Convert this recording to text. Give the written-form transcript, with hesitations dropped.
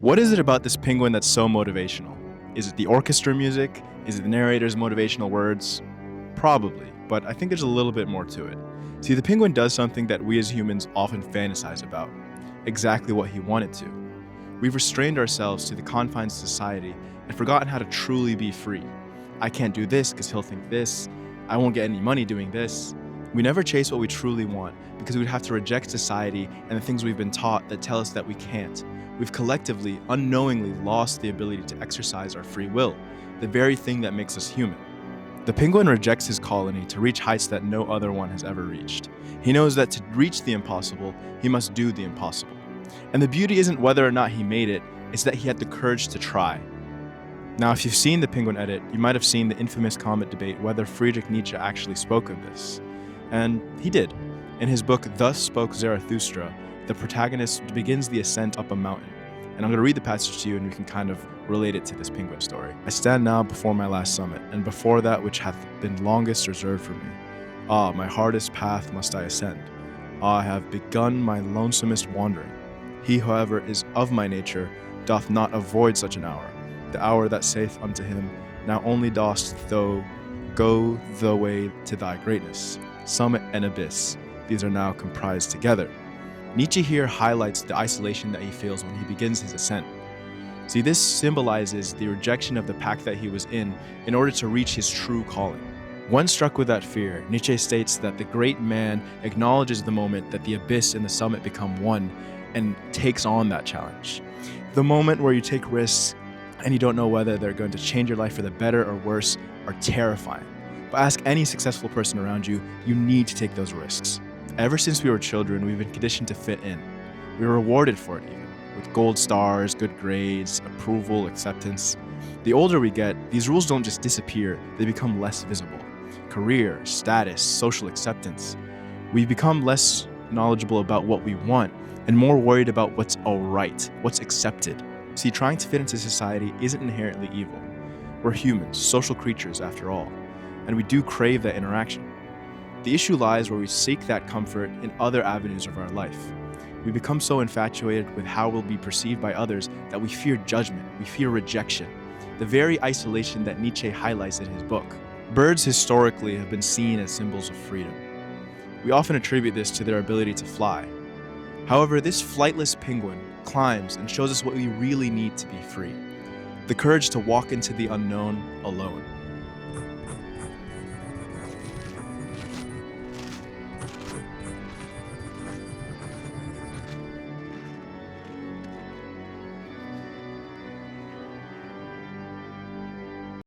What is it about this penguin that's so motivational? Is it the orchestra music? Is it the narrator's motivational words? Probably, but I think there's a little bit more to it. See, the penguin does something that we as humans often fantasize about, exactly what he wanted to. We've restrained ourselves to the confines of society and forgotten how to truly be free. I can't do this because he'll think this. I won't get any money doing this. We never chase what we truly want because we'd have to reject society and the things we've been taught that tell us that we can't. We've collectively, unknowingly lost the ability to exercise our free will, the very thing that makes us human. The penguin rejects his colony to reach heights that no other one has ever reached. He knows that to reach the impossible, he must do the impossible. And the beauty isn't whether or not he made it, it's that he had the courage to try. Now, if you've seen the Penguin edit, you might have seen the infamous comment debate whether Friedrich Nietzsche actually spoke of this. And he did. In his book, Thus Spoke Zarathustra, the protagonist begins the ascent up a mountain. And I'm going to read the passage to you and we can kind of relate it to this penguin story. I stand now before my last summit, and before that which hath been longest reserved for me. Ah, my hardest path must I ascend. Ah, I have begun my lonesomest wandering. He, however, is of my nature, doth not avoid such an hour. The hour that saith unto him, now only dost thou go the way to thy greatness. Summit and abyss, these are now comprised together. Nietzsche here highlights the isolation that he feels when he begins his ascent. See, this symbolizes the rejection of the pack that he was in order to reach his true calling. Once struck with that fear, Nietzsche states that the great man acknowledges the moment that the abyss and the summit become one and takes on that challenge. The moment where you take risks and you don't know whether they're going to change your life for the better or worse are terrifying. But ask any successful person around you, you need to take those risks. Ever since we were children, we've been conditioned to fit in. We were rewarded for it even, with gold stars, good grades, approval, acceptance. The older we get, these rules don't just disappear, they become less visible. Career, status, social acceptance. We become less knowledgeable about what we want and more worried about what's alright, what's accepted. See, trying to fit into society isn't inherently evil. We're humans, social creatures after all, and we do crave that interaction. The issue lies where we seek that comfort in other avenues of our life. We become so infatuated with how we'll be perceived by others that we fear judgment, we fear rejection, the very isolation that Nietzsche highlights in his book. Birds historically have been seen as symbols of freedom. We often attribute this to their ability to fly. However, this flightless penguin climbs and shows us what we really need to be free. The courage to walk into the unknown alone.